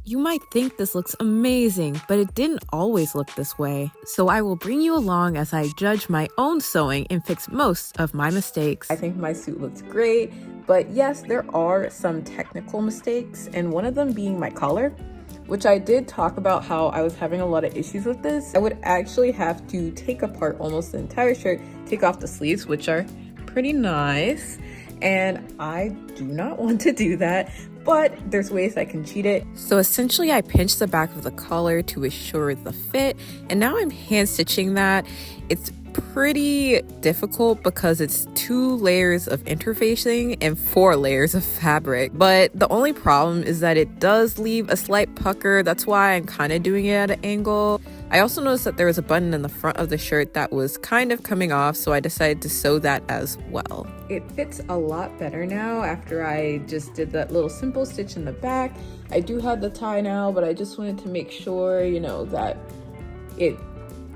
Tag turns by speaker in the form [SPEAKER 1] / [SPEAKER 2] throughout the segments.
[SPEAKER 1] You might think this looks amazing, but it didn't always look this way. So I will bring you along as I judge my own sewing and fix most of my mistakes. I think my suit looks great, but yes, there are some technical mistakes, and one of them being my collar, which I did talk about how I was having a lot of issues with this. I would actually have to take apart almost the entire shirt, take off the sleeves, which are pretty nice, and I do not want to do that. But there's ways I can cheat it. So essentially I pinched the back of the collar to assure the fit, and now I'm hand stitching that. It's pretty difficult because it's 2 layers of interfacing and 4 layers of fabric. But the only problem is that it does leave a slight pucker. That's why I'm kind of doing it at an angle. I also noticed that there was a button in the front of the shirt that was kind of coming off, so I decided to sew that as well. It fits a lot better now after I just did that little simple stitch in the back. I do have the tie now, but I just wanted to make sure, that it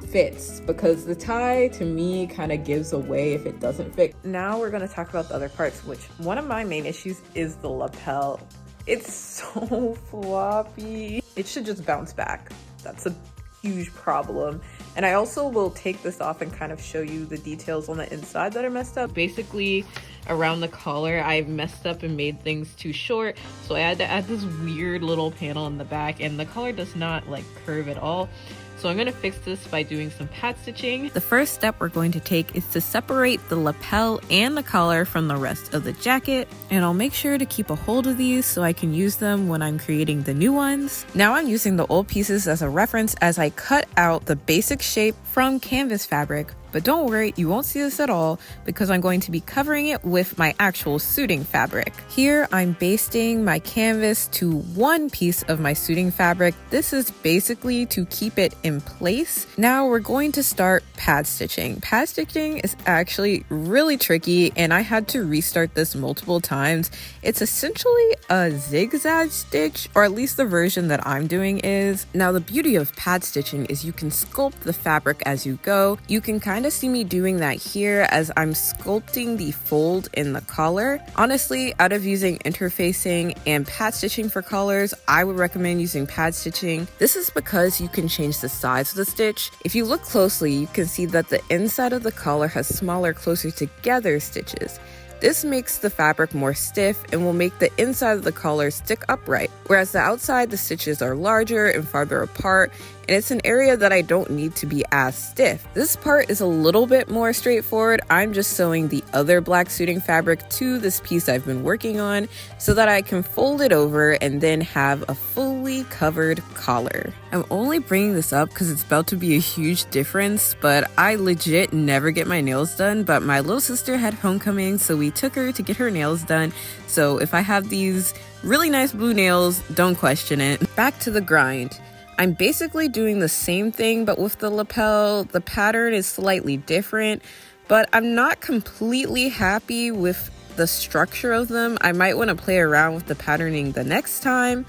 [SPEAKER 1] fits, because the tie to me kind of gives away if it doesn't fit. Now we're going to talk about the other parts, which one of my main issues is the lapel. It's so floppy. It should just bounce back. That's a huge problem. And I also will take this off and kind of show you the details on the inside that are messed up. Basically around the collar I messed up and made things too short, so I had to add this weird little panel in the back, and the collar does not curve at all. So I'm going to fix this by doing some pad stitching. The first step we're going to take is to separate the lapel and the collar from the rest of the jacket. And I'll make sure to keep a hold of these so I can use them when I'm creating the new ones. Now I'm using the old pieces as a reference as I cut out the basic shape from canvas fabric. But don't worry, you won't see this at all because I'm going to be covering it with my actual suiting fabric. Here I'm basting my canvas to one piece of my suiting fabric. This is basically to keep it in place. Now we're going to start pad stitching. Pad stitching is actually really tricky, and I had to restart this multiple times. It's essentially a zigzag stitch, or at least the version that I'm doing is. Now the beauty of pad stitching is you can sculpt the fabric as you go. You can kind of see me doing that here as I'm sculpting the fold in the collar. Honestly, out of using interfacing and pad stitching for collars, I would recommend using pad stitching. This is because you can change the size of the stitch. If you look closely, you can see that the inside of the collar has smaller, closer together stitches. This makes the fabric more stiff and will make the inside of the collar stick upright, whereas the outside, the stitches are larger and farther apart, and it's an area that I don't need to be as stiff. This part is a little bit more straightforward. I'm just sewing the other black suiting fabric to this piece I've been working on so that I can fold it over and then have a fully covered collar. I'm only bringing this up because it's about to be a huge difference, but I legit never get my nails done, but my little sister had homecoming, so we took her to get her nails done. So if I have these really nice blue nails, don't question it. Back to the grind. I'm basically doing the same thing, but with the lapel. The pattern is slightly different, but I'm not completely happy with the structure of them. I might want to play around with the patterning the next time,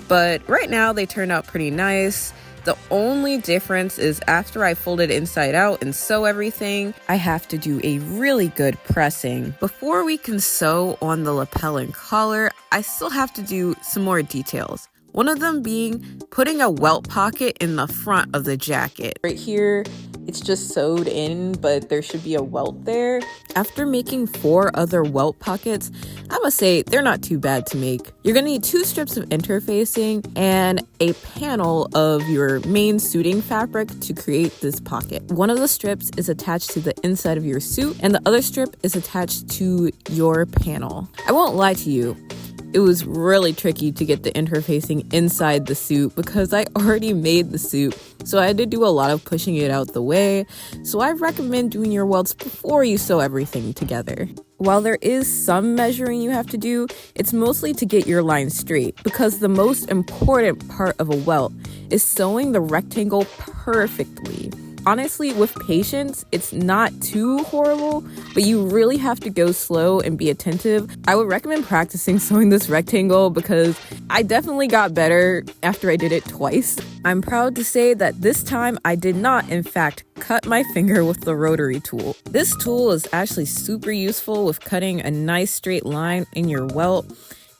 [SPEAKER 1] but right now they turned out pretty nice. The only difference is after I fold it inside out and sew everything, I have to do a really good pressing. Before we can sew on the lapel and collar, I still have to do some more details. One of them being putting a welt pocket in the front of the jacket. Right here, it's just sewed in, but there should be a welt there. After making 4 other welt pockets, I must say they're not too bad to make. You're gonna need 2 strips of interfacing and a panel of your main suiting fabric to create this pocket. One of the strips is attached to the inside of your suit, and the other strip is attached to your panel. I won't lie to you. It was really tricky to get the interfacing inside the suit because I already made the suit, so I had to do a lot of pushing it out the way. So I recommend doing your welts before you sew everything together. While there is some measuring you have to do, it's mostly to get your line straight, because the most important part of a welt is sewing the rectangle perfectly. Honestly, with patience, it's not too horrible, but you really have to go slow and be attentive. I would recommend practicing sewing this rectangle because I definitely got better after I did it twice. I'm proud to say that this time I did not, in fact, cut my finger with the rotary tool. This tool is actually super useful with cutting a nice straight line in your welt.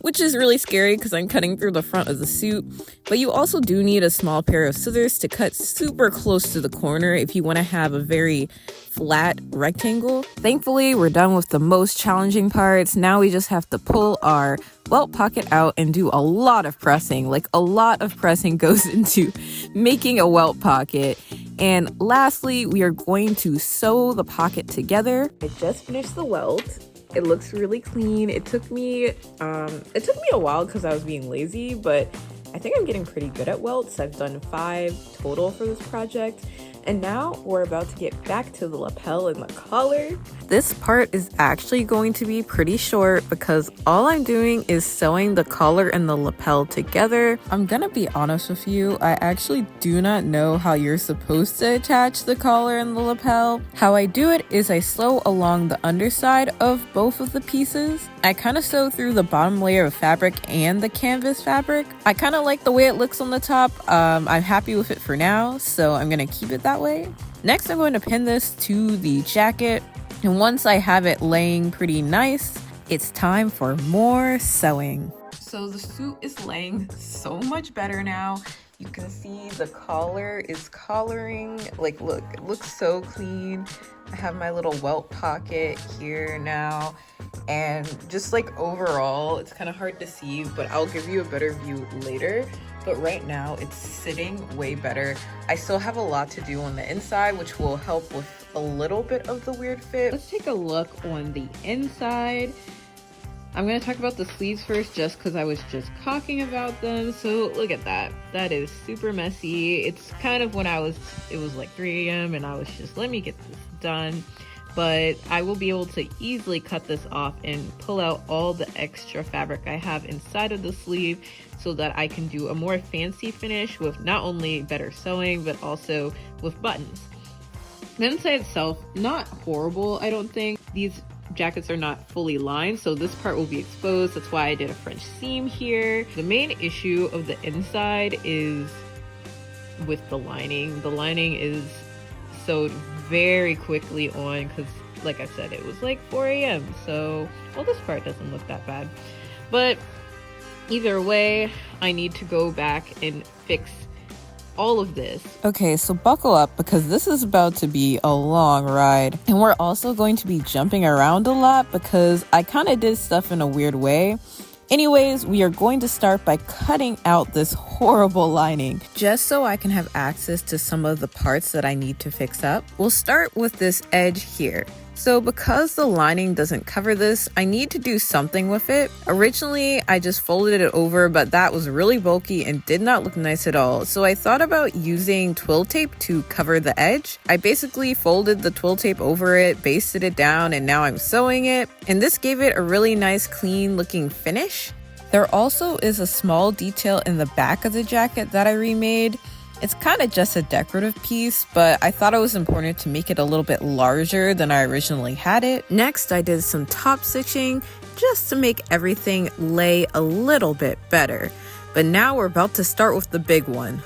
[SPEAKER 1] which is really scary because I'm cutting through the front of the suit. But you also do need a small pair of scissors to cut super close to the corner if you want to have a very flat rectangle. Thankfully, we're done with the most challenging parts. Now we just have to pull our welt pocket out and do a lot of pressing. Like, a lot of pressing goes into making a welt pocket. And lastly, we are going to sew the pocket together. I just finished the welt. It looks really clean. It took me a while because I was being lazy, but I think I'm getting pretty good at welts. I've done 5 total for this project. And now we're about to get back to the lapel and the collar. This part is actually going to be pretty short because all I'm doing is sewing the collar and the lapel together. I'm gonna be honest with you, I actually do not know how you're supposed to attach the collar and the lapel. How I do it is I sew along the underside of both of the pieces. I kind of sew through the bottom layer of fabric and the canvas fabric. I kind of like the way it looks on the top. I'm happy with it for now, so I'm gonna keep it that way. Next, I'm going to pin this to the jacket, and once I have it laying pretty nice, it's time for more sewing. So the suit is laying so much better now. You can see the collar is collaring. Like, look, it looks so clean. I have my little welt pocket here now, and just like overall, it's kind of hard to see, but I'll give you a better view later. But right now it's sitting way better. I still have a lot to do on the inside, which will help with a little bit of the weird fit. Let's take a look on the inside. I'm going to talk about the sleeves first just because I was just talking about them. So look at that. That is super messy. It's kind of when it was like 3 a.m. and I was just, let me get this done. But I will be able to easily cut this off and pull out all the extra fabric I have inside of the sleeve so that I can do a more fancy finish with not only better sewing, but also with buttons. The inside itself, not horrible, I don't think. These jackets are not fully lined, so this part will be exposed. That's why I did a French seam here. The main issue of the inside is with the lining. The lining is sewed very quickly on because, like I said, it was like 4 a.m. So, well, this part doesn't look that bad. But either way, I need to go back and fix all of this. Okay, so buckle up because this is about to be a long ride. And we're also going to be jumping around a lot because I kind of did stuff in a weird way. Anyways, we are going to start by cutting out this horrible lining just so I can have access to some of the parts that I need to fix up. We'll start with this edge here. So because the lining doesn't cover this, I need to do something with it. Originally, I just folded it over, but that was really bulky and did not look nice at all. So I thought about using twill tape to cover the edge. I basically folded the twill tape over it, basted it down, and now I'm sewing it. And this gave it a really nice, clean looking finish. There also is a small detail in the back of the jacket that I remade. It's kind of just a decorative piece, but I thought it was important to make it a little bit larger than I originally had it. Next, I did some top stitching just to make everything lay a little bit better. But now we're about to start with the big one,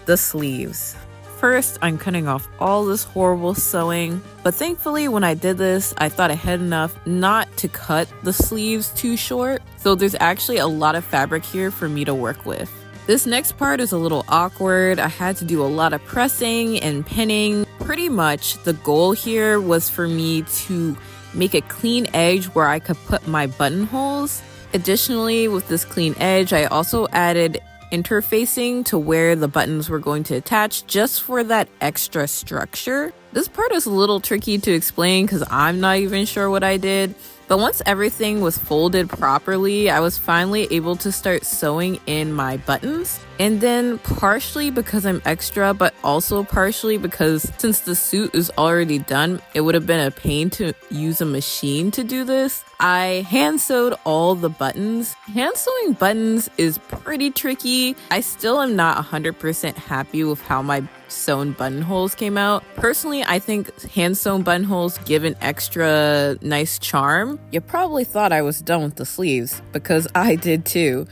[SPEAKER 1] the sleeves. First, I'm cutting off all this horrible sewing, but thankfully when I did this, I thought ahead enough not to cut the sleeves too short. So there's actually a lot of fabric here for me to work with. This next part is a little awkward. I had to do a lot of pressing and pinning. Pretty much the goal here was for me to make a clean edge where I could put my buttonholes. Additionally, with this clean edge, I also added interfacing to where the buttons were going to attach just for that extra structure. This part is a little tricky to explain because I'm not even sure what I did. But once everything was folded properly, I was finally able to start sewing in my buttons. And then partially because I'm extra, but also partially because since the suit is already done, it would have been a pain to use a machine to do this. I hand sewed all the buttons. Hand sewing buttons is pretty tricky. I still am not 100% happy with how my sewn buttonholes came out. Personally, I think hand sewn buttonholes give an extra nice charm. You probably thought I was done with the sleeves because I did too.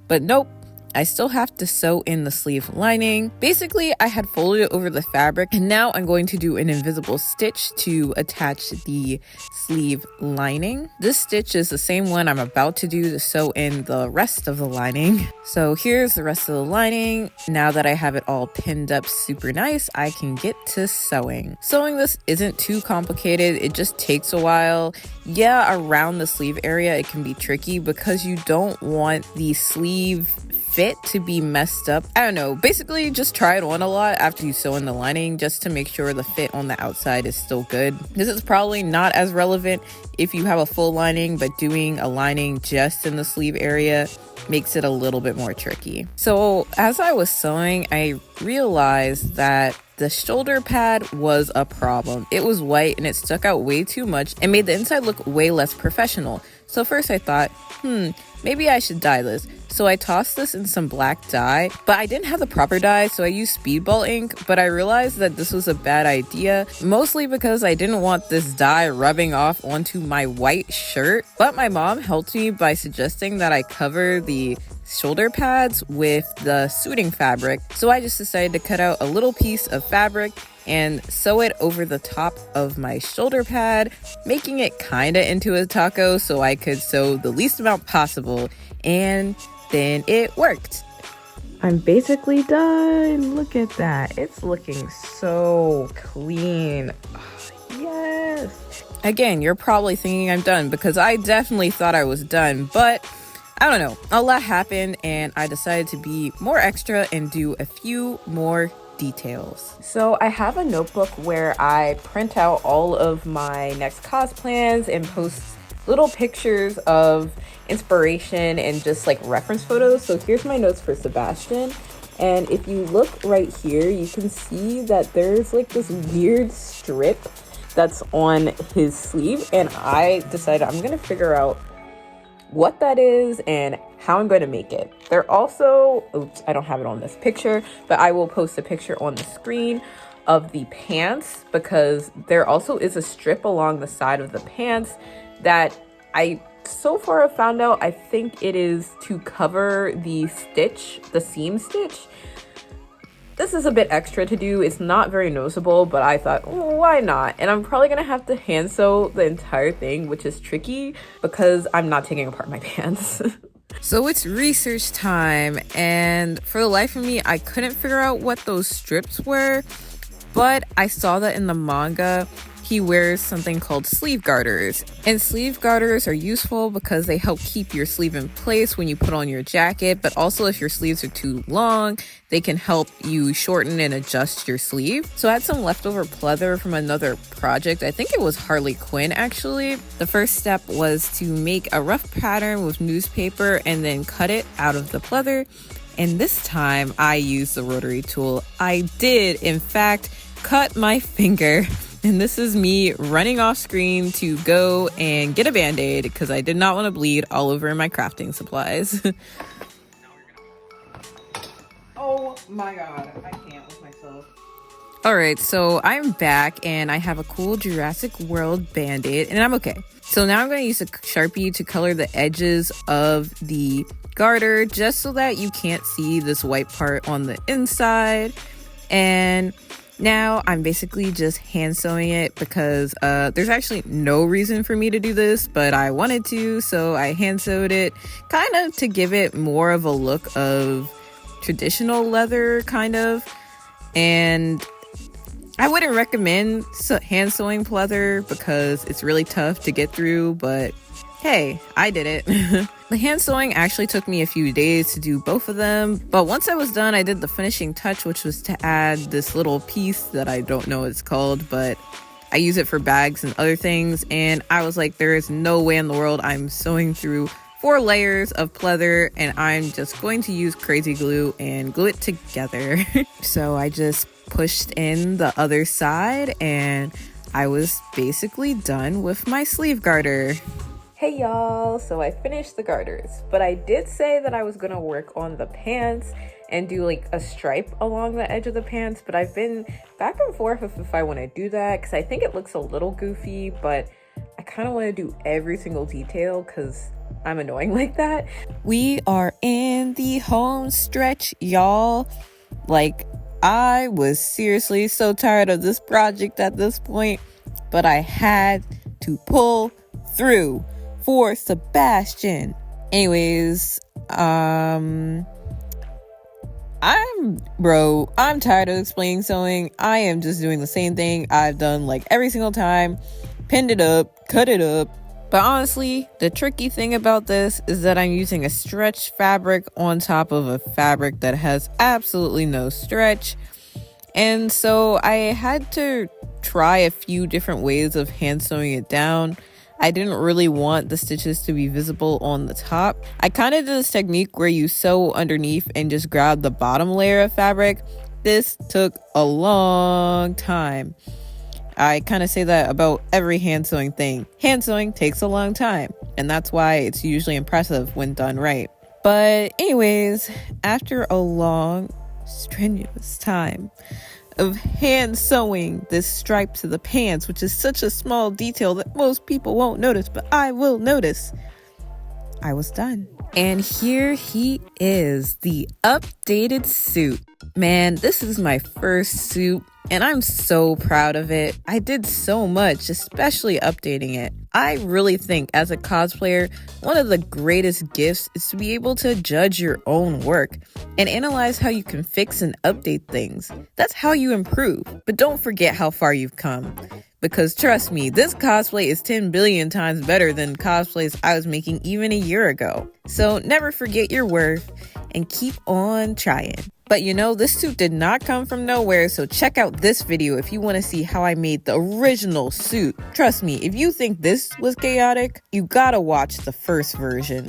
[SPEAKER 1] But nope. I still have to sew in the sleeve lining. Basically, I had folded it over the fabric, and now I'm going to do an invisible stitch to attach the sleeve lining. This stitch is the same one I'm about to do to sew in the rest of the lining. So here's the rest of the lining. Now that I have it all pinned up super nice, I can get to sewing. Sewing this isn't too complicated. It just takes a while. Yeah, around the sleeve area, it can be tricky because you don't want the sleeve fit to be messed up. I don't know, basically just try it on a lot after you sew in the lining just to make sure the fit on the outside is still good. This is probably not as relevant if you have a full lining, but doing a lining just in the sleeve area makes it a little bit more tricky. So as I was sewing, I realized that the shoulder pad was a problem. It was white and it stuck out way too much and made the inside look way less professional. So first I thought, maybe I should dye this. So I tossed this in some black dye, but I didn't have the proper dye, so I used speedball ink. But I realized that this was a bad idea, mostly because I didn't want this dye rubbing off onto my white shirt. But my mom helped me by suggesting that I cover the shoulder pads with the suiting fabric. So I just decided to cut out a little piece of fabric and sew it over the top of my shoulder pad, making it kinda into a taco so I could sew the least amount possible, and then it worked. I'm basically done. Look at that. It's looking so clean. Oh, yes. Again, you're probably thinking I'm done because I definitely thought I was done, but I don't know. A lot happened and I decided to be more extra and do a few more details. So I have a notebook where I print out all of my next cos plans and post little pictures of inspiration and just like reference photos. So here's my notes for Sebastian. And if you look right here, you can see that there's like this weird strip that's on his sleeve. And I decided I'm going to figure out what that is and how I'm going to make it. They're also, oops, I don't have it on this picture, but I will post a picture on the screen of the pants because there also is a strip along the side of the pants that I so far have found out I think it is to cover the stitch, the seam stitch. This is a bit extra to do. It's not very noticeable, but I thought, well, why not? And I'm probably gonna have to hand sew the entire thing, which is tricky because I'm not taking apart my pants. So it's research time, and for the life of me, I couldn't figure out what those strips were, but I saw that in the manga, he wears something called sleeve garters. And sleeve garters are useful because they help keep your sleeve in place when you put on your jacket, but also if your sleeves are too long, they can help you shorten and adjust your sleeve. So I had some leftover pleather from another project. I think it was Harley Quinn actually. The first step was to make a rough pattern with newspaper and then cut it out of the pleather. And this time I used the rotary tool. I did, in fact, cut my finger. And this is me running off screen to go and get a band-aid because I did not want to bleed all over my crafting supplies. Oh my god, I can't with myself. Alright, so I'm back and I have a cool Jurassic World band-aid and I'm okay. So now I'm going to use a Sharpie to color the edges of the garter just so that you can't see this white part on the inside. And now I'm basically just hand sewing it because there's actually no reason for me to do this, but I wanted to, so I hand sewed it kind of to give it more of a look of traditional leather kind of. And I wouldn't recommend hand sewing pleather because it's really tough to get through, but hey, I did it. The hand sewing actually took me a few days to do both of them, but once I was done, I did the finishing touch, which was to add this little piece that I don't know what it's called, but I use it for bags and other things, and I was like, there is no way in the world I'm sewing through 4 layers of pleather, and I'm just going to use crazy glue and glue it together. So I just pushed in the other side, and I was basically done with my sleeve garter. Hey y'all, so I finished the garters, but I did say that I was gonna work on the pants and do like a stripe along the edge of the pants, but I've been back and forth if I want to do that because I think it looks a little goofy, but I kind of want to do every single detail because I'm annoying like that. We are in the home stretch, y'all. Like, I was seriously so tired of this project at this point, but I had to pull through for Sebastian. Anyways, I'm tired of explaining sewing. I am just doing the same thing I've done like every single time. Pinned it up, cut it up. But honestly, the tricky thing about this is that I'm using a stretch fabric on top of a fabric that has absolutely no stretch. And so I had to try a few different ways of hand sewing it down. I didn't really want the stitches to be visible on the top. I kind of did this technique where you sew underneath and just grab the bottom layer of fabric. This took a long time. I kind of say that about every hand sewing thing. Hand sewing takes a long time, and that's why it's usually impressive when done right. But anyways, after a long, strenuous time of hand sewing this stripe to the pants, which is such a small detail that most people won't notice, but I will notice, I was done. And here he is, the updated suit. Man, this is my first suit, and I'm so proud of it. I did so much, especially updating it. I really think as a cosplayer, one of the greatest gifts is to be able to judge your own work and analyze how you can fix and update things. That's how you improve. But don't forget how far you've come. Because trust me, this cosplay is 10 billion times better than cosplays I was making even a year ago. So never forget your worth and keep on trying. But you know, this suit did not come from nowhere, so check out this video if you want to see how I made the original suit. Trust me, if you think this was chaotic, you gotta watch the first version.